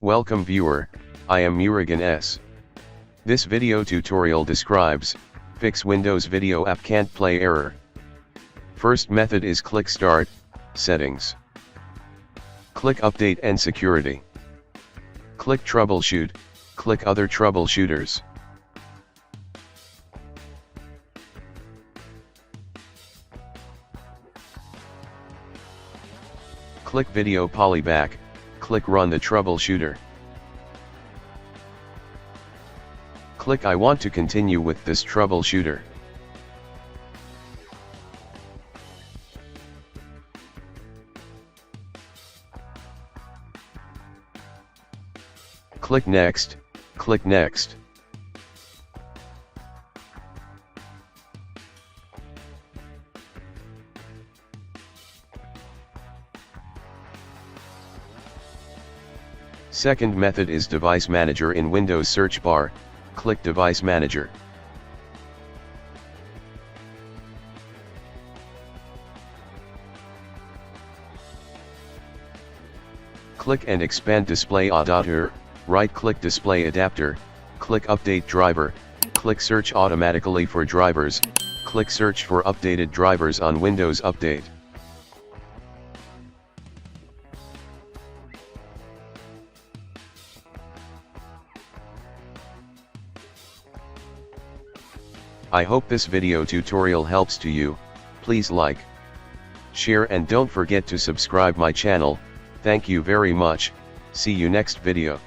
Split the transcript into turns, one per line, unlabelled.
Welcome viewer, I am Murugan S. This video tutorial describes, fix Windows video app can't play error. First method is click Start, Settings. Click Update and Security. Click Troubleshoot, click Other Troubleshooters. Click Video Playback, click Run the Troubleshooter. Click I want to continue with this troubleshooter. Click Next, click Next. Second method is Device Manager in Windows search bar, click Device Manager. Click and expand Display Adapter, right-click Display Adapter, click Update Driver, click Search automatically for drivers, click Search for updated drivers on Windows Update. I hope this video tutorial helps to you. Please like, share and don't forget to subscribe my channel. Thank you very much. See you next video.